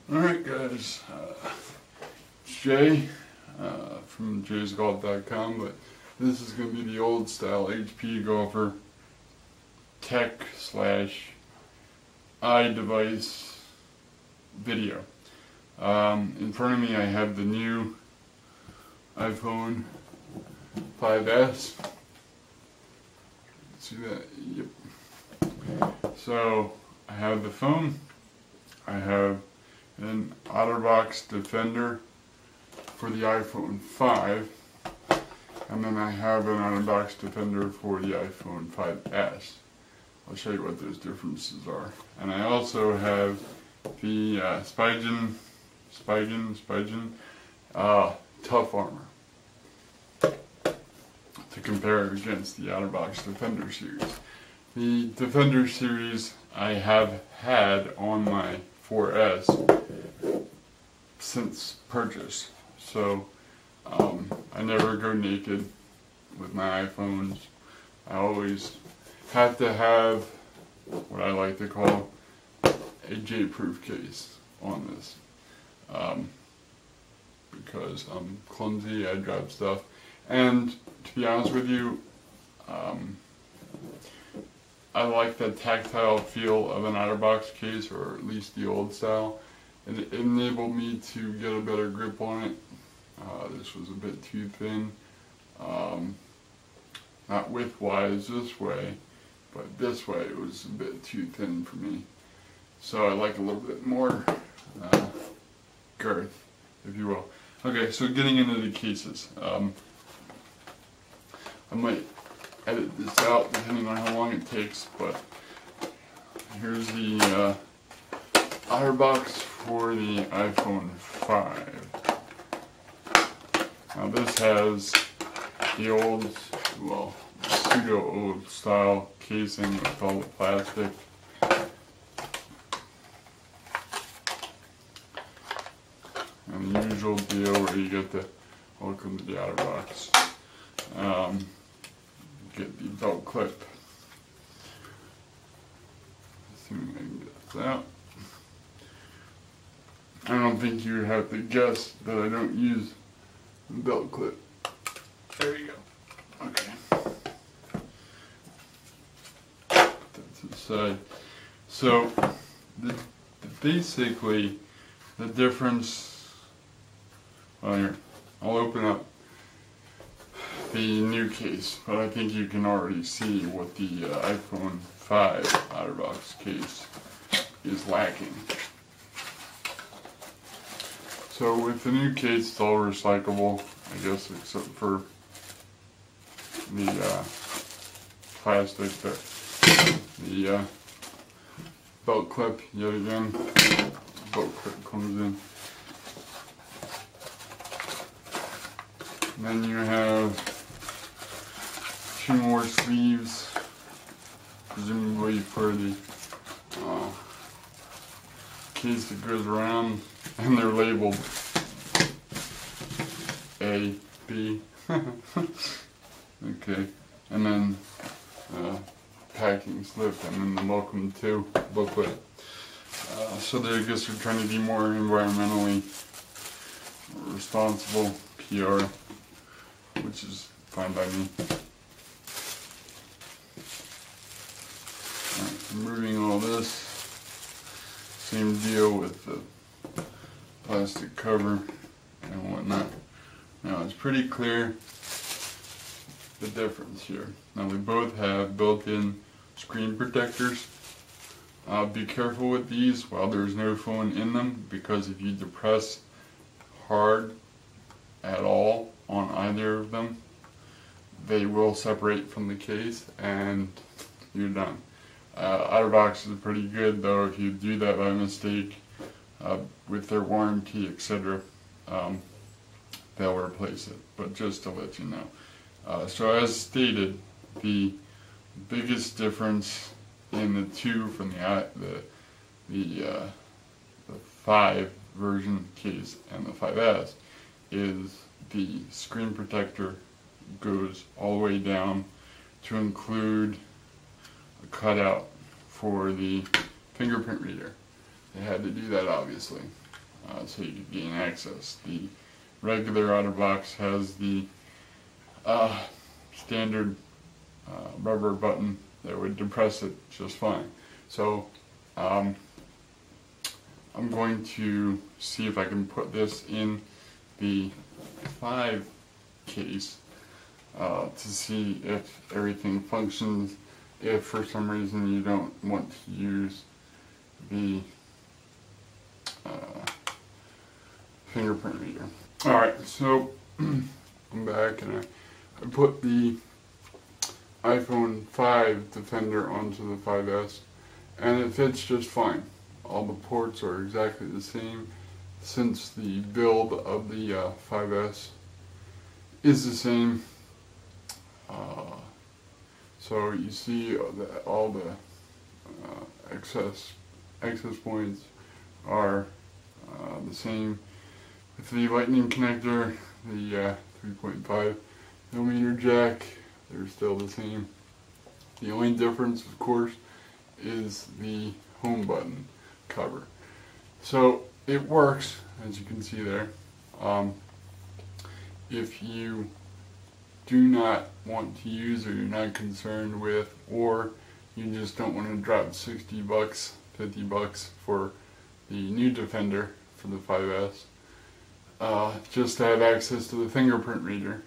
Alright guys, it's Jay from jaysgolf.com, but this is going to be the old style HP golfer tech / iDevice video. In front of me I have the new iPhone 5S. See that? Yep. So I have the phone, I have an OtterBox Defender for the iPhone 5, and then I have an OtterBox Defender for the iPhone 5S. I'll show you what those differences are. And I also have the Spigen Tough Armor to compare it against the OtterBox Defender series. The Defender series I have had on my 4S since purchase, so I never go naked with my iPhones. I always have to have what I like to call a J-proof case on this, because I'm clumsy, I drop stuff, and to be honest with you, I like the tactile feel of an OtterBox case, or at least the old style. It enabled me to get a better grip on it. This was a bit too thin. Not width-wise this way, but this way it was a bit too thin for me. So I like a little bit more girth, if you will. Okay, so getting into the cases. I might edit this out depending on how long it takes, but here's the OtterBox for the iPhone 5. Now this has the old, well, pseudo old style casing with all the plastic. And the usual deal where you get the welcome to the OtterBox. Get the belt clip. Assuming I can get this out. I don't think you have to guess that I don't use the belt clip. There you go. Okay. Put that to the side. So, basically, the difference. Well, here, I'll open up the new case, but I think you can already see what the iPhone 5 OtterBox case is lacking. So with the new case, it's all recyclable, I guess, except for the plastic, the belt clip, yet again. The belt clip comes in. And then you have 2 more sleeves, presumably for the case that goes around, and they're labeled A, B. Okay, and then packing slip, and then the welcome to booklet. So I guess they're trying to be more environmentally responsible PR, which is fine by me. Alright, removing all this, same deal with the plastic cover and whatnot. Now it's pretty clear the difference here. Now they both have built-in screen protectors. Be careful with these while there's no phone in them, because if you depress hard at all on either of them, they will separate from the case and you're done. OtterBox is pretty good though. If you do that by mistake with their warranty, etc., they'll replace it, but just to let you know. So as stated, the biggest difference in the two from the 5 version case and the 5S is the screen protector goes all the way down to include a cutout for the fingerprint reader. They had to do that, obviously. so you can gain access. The regular OtterBox has the standard rubber button that would depress it just fine. So I'm going to see if I can put this in the 5 case to see if everything functions, if for some reason you don't want to use the fingerprint reader. Alright, so I'm back and I put the iPhone 5 Defender onto the 5S and it fits just fine. All the ports are exactly the same since the build of the 5S is the same. So you see all the access points are the same. With the lightning connector, the 3.5mm jack, they're still the same. The only difference, of course, is the home button cover. So it works, as you can see there. If you do not want to use, or you're not concerned with, or you just don't want to drop $60, $50 for the new Defender for the 5S, just to have access to the fingerprint reader,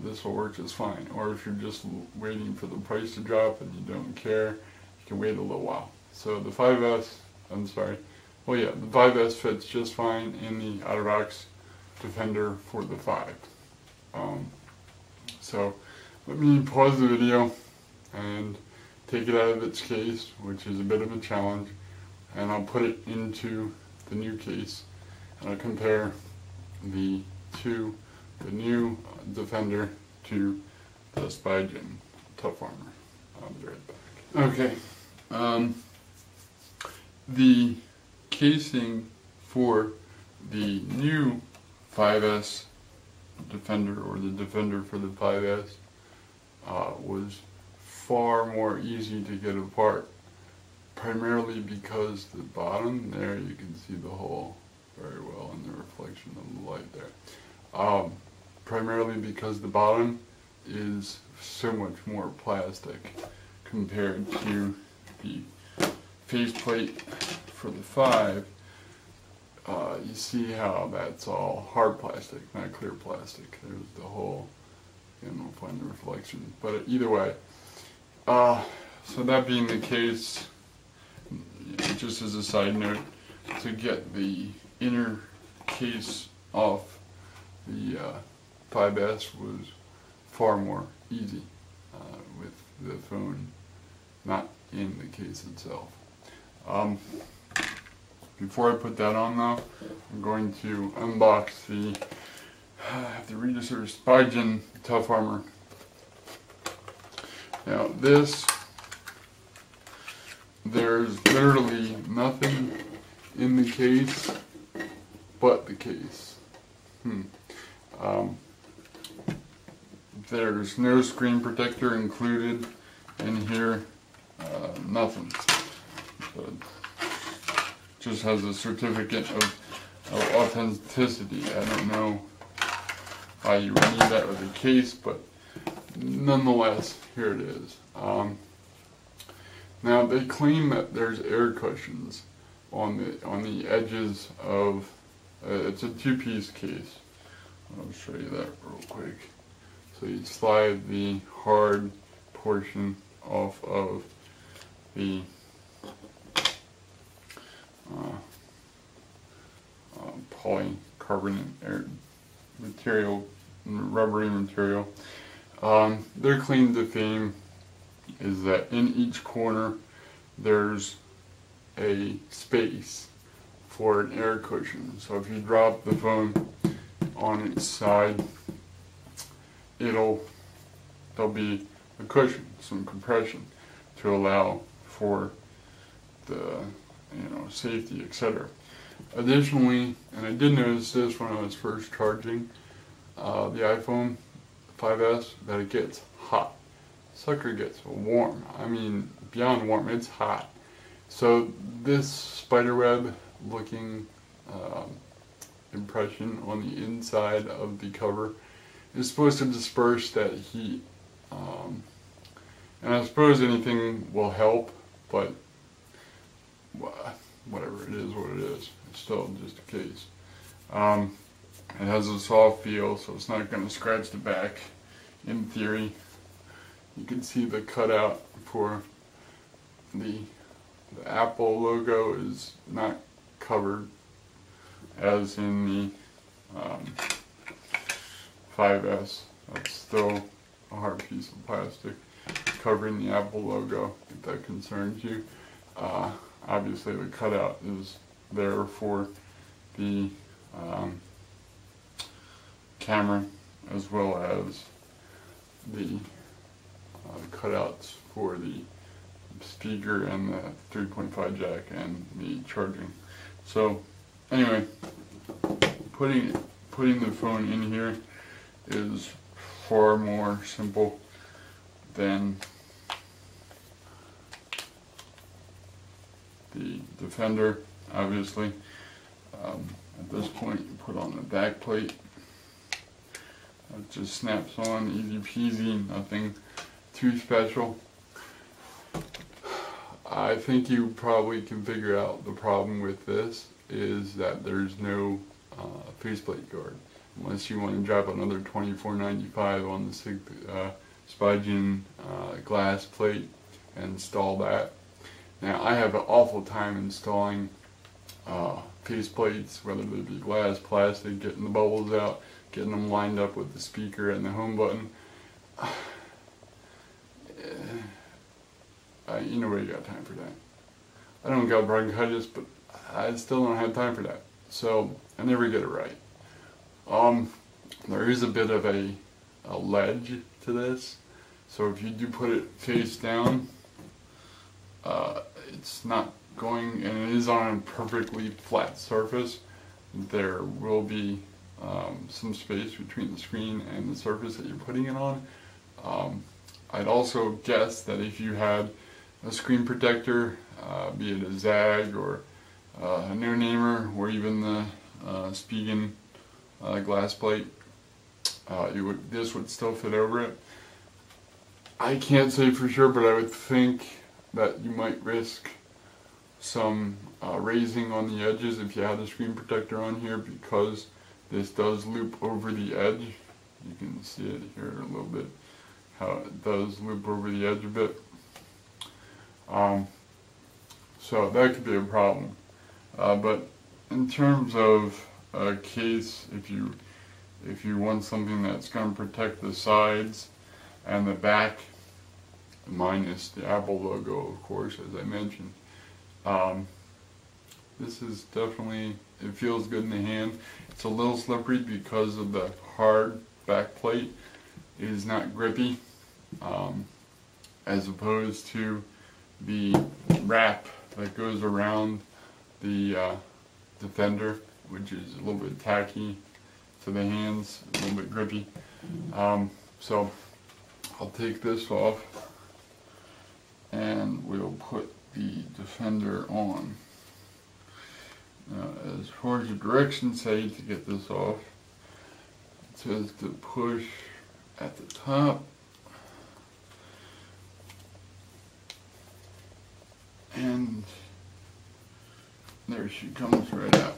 this will work just fine. Or if you're just waiting for the price to drop and you don't care, you can wait a little while. So the 5S, I'm sorry, well yeah, the 5S fits just fine in the OtterBox Defender for the 5. So let me pause the video and take it out of its case, which is a bit of a challenge, and I'll put it into the new case and I'll compare the new Defender to the Spigen Tough Armor. I'll be right back. Okay, the casing for the new 5S Defender, or the Defender for the 5S, was far more easy to get apart, primarily because the bottom there, you can see the hole very well in the reflection of the light there. Primarily because the bottom is so much more plastic compared to the faceplate for the 5. You see how that's all hard plastic, not clear plastic. There's the hole, and we'll find the reflection. But either way, so that being the case, just as a side note, to get the inner case off the 5S was far more easy with the phone not in the case itself. Before I put that on though, I'm going to unbox the, I have to read this here, Spigen Tough Armor. Now this, there's literally nothing in the case but the case. There's no screen protector included in here, nothing. So it just has a certificate of authenticity. I don't know why you would need that with a case, but nonetheless, here it is. Now they claim that there's air cushions on the edges of. It's a 2-piece case. I'll show you that real quick. So you slide the hard portion off of the polycarbonate material, rubbery material. Their claim to fame is that in each corner there's a space for an air cushion. So if you drop the phone on its side, there'll be a cushion, some compression to allow for the safety, etc. Additionally, and I did notice this when I was first charging the iPhone 5S, that it gets hot. Sucker gets warm. I mean, beyond warm, it's hot. So this spiderweb looking impression on the inside of the cover. It's supposed to disperse that heat. And I suppose anything will help, but whatever, it is what it is. It's still just a case. It has a soft feel, so it's not going to scratch the back, in theory. You can see the cutout for the Apple logo is not covered, as in the 5S. That's still a hard piece of plastic covering the Apple logo, if that concerns you. Obviously the cutout is there for the camera, as well as the cutouts for the speaker and the 3.5 jack and the charging. So anyway, putting the phone in here is far more simple than the Defender, obviously. At this point, you put on the back plate. It just snaps on, easy peasy, nothing too special. I think you probably can figure out the problem with this is that there's no faceplate guard, unless you want to drop another $24.95 on the Spigen glass plate and install that. Now, I have an awful time installing faceplates, whether they be glass, plastic, getting the bubbles out, getting them lined up with the speaker and the home button. You nobody got time for that. I don't got bronchitis, but I still don't have time for that. So I never get it right. There is a bit of a ledge to this, so if you do put it face down, it's not going, and it is on a perfectly flat surface. There will be some space between the screen and the surface that you're putting it on. I'd also guess that if you had a screen protector, be it a Zag or a no-namer, or even the Spigen glass plate, this would still fit over it. I can't say for sure, but I would think that you might risk some raising on the edges if you had a screen protector on here, because this does loop over the edge. You can see it here a little bit, how it does loop over the edge a bit. So that could be a problem. But in terms of a case, if you want something that's going to protect the sides and the back, minus the Apple logo, of course, as I mentioned, this is definitely, it feels good in the hand. It's a little slippery because of the hard back plate. It is not grippy, as opposed to the wrap that goes around the Defender, which is a little bit tacky to the hands, a little bit grippy. So I'll take this off and we'll put the Defender on. Now, as far as the directions say to get this off, it says to push at the top and there she comes right out.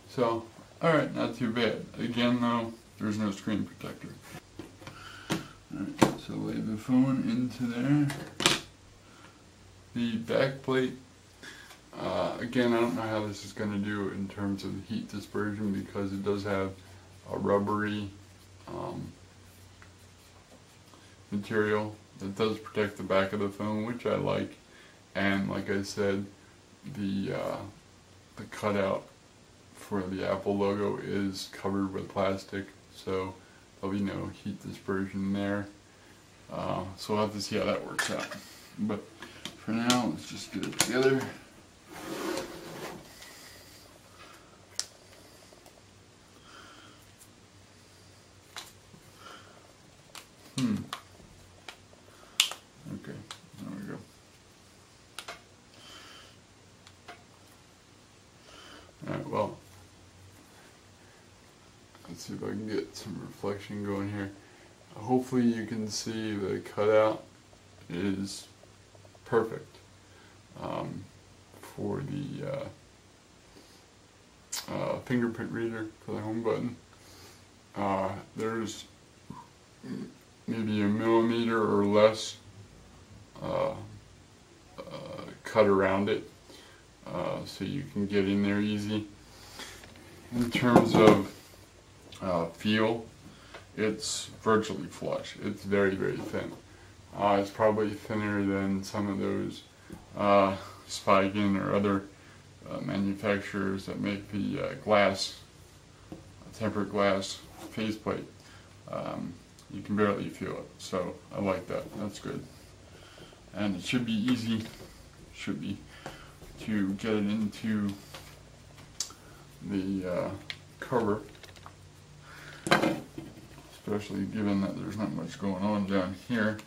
So, alright, not too bad. Again though, there's no screen protector. Alright, so lay the phone into there. The back plate, again, I don't know how this is going to do in terms of heat dispersion, because it does have a rubbery material that does protect the back of the phone, which I like. And like I said, the cutout for the Apple logo is covered with plastic, so there'll be no heat dispersion there. So we'll have to see how that works out. But for now, let's just get it together. Okay, there we go. Alright, well, let's see if I can get some reflection going here. Hopefully you can see the cutout is perfect for the fingerprint reader for the home button. There's maybe a millimeter or less cut around it, so you can get in there easy. In terms of feel, it's virtually flush. It's very, very thin. It's probably thinner than some of those Spigen or other manufacturers that make the tempered glass faceplate. You can barely feel it, so I like that. That's good. And it should be easy, to get it into the cover, especially given that there's not much going on down here,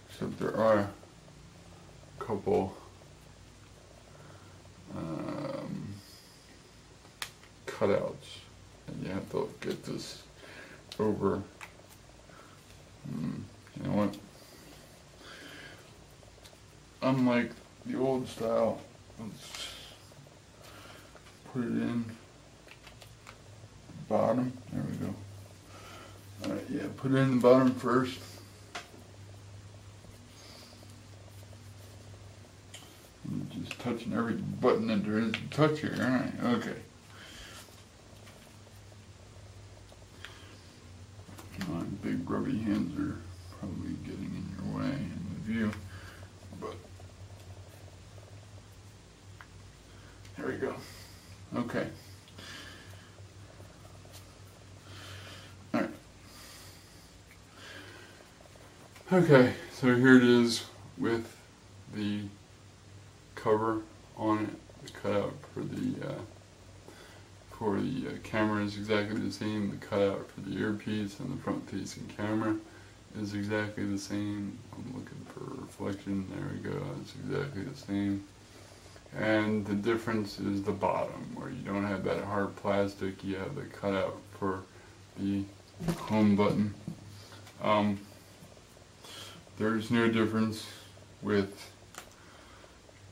except there are a couple cutouts, and you have to get this over. You know what? Unlike the old style, let's put it in the bottom. There we go. Alright, yeah, put it in the bottom first. You're just touching every button that there is to touch here. Alright, okay. My big grubby hands are probably getting in your way in the view, but there we go. Okay. Alright. Okay, so here it is with the cover on it. The cutout for the camera is exactly the same. The cutout for the earpiece and the front-facing camera is exactly the same. I'm looking for reflection. There we go. It's exactly the same. And the difference is the bottom, where you don't have that hard plastic. You have the cutout for the home button. There's no difference with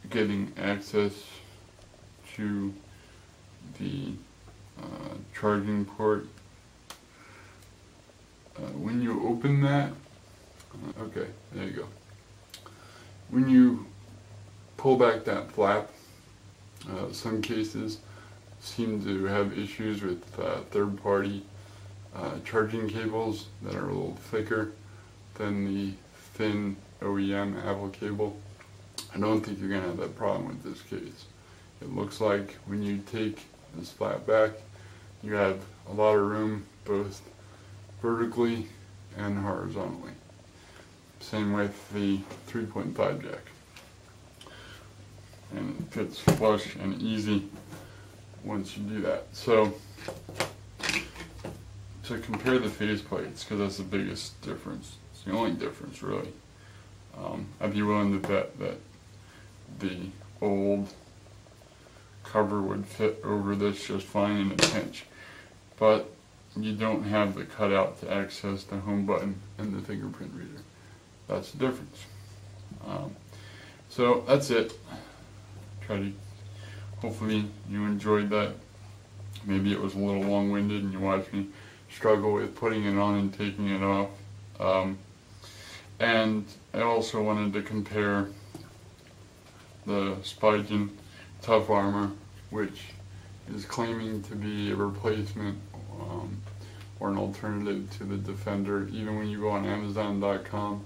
getting access to the charging port. When you open that, okay, there you go. When you pull back that flap, some cases seem to have issues with third-party charging cables that are a little thicker than the thin OEM Apple cable. I don't think you're going to have that problem with this case. It looks like when you take this flap back, you have a lot of room both vertically and horizontally. Same with the 3.5 jack. And it fits flush and easy once you do that. So to compare the faceplates, because that's the biggest difference. It's the only difference, really. I'd be willing to bet that the old cover would fit over this just fine in a pinch. But you don't have the cutout to access the home button and the fingerprint reader. That's the difference. So that's it. Hopefully you enjoyed that. Maybe it was a little long-winded and you watched me struggle with putting it on and taking it off. And I also wanted to compare the Spigen Tough Armor, which is claiming to be a replacement or an alternative to the Defender. Even when you go on Amazon.com,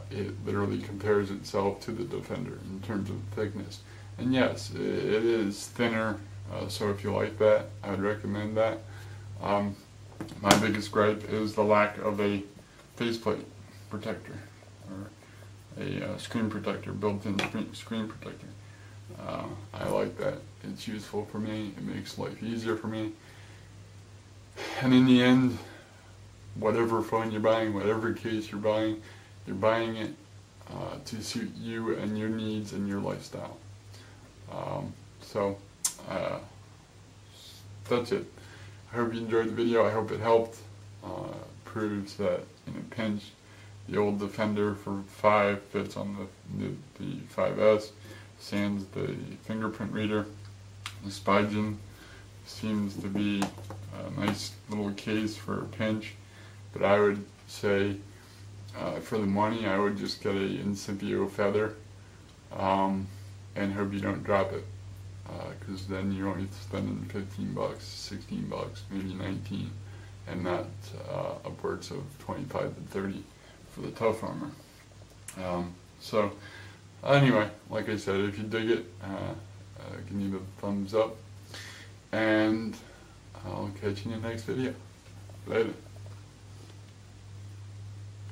it literally compares itself to the Defender in terms of thickness. And yes, it is thinner, so if you like that, I would recommend that. My biggest gripe is the lack of a faceplate protector, or a screen protector, built-in screen protector. I like that. It's useful for me. It makes life easier for me. And in the end, whatever phone you're buying, whatever case you're buying it to suit you and your needs and your lifestyle. So that's it. I hope you enjoyed the video. I hope it helped. Proves that in a pinch, the old Defender for 5 fits on the 5S, sans the fingerprint reader. The Spigen seems to be a nice little case for a pinch, but I would say for the money I would just get a Incipio Feather and hope you don't drop it, because then you're only spending 15 bucks, 16 bucks, maybe 19, and not upwards of 25 to 30 for the Tough Armor. So anyway, like I said, if you dig it, give me the thumbs up, and I'll catch you in the next video. Later.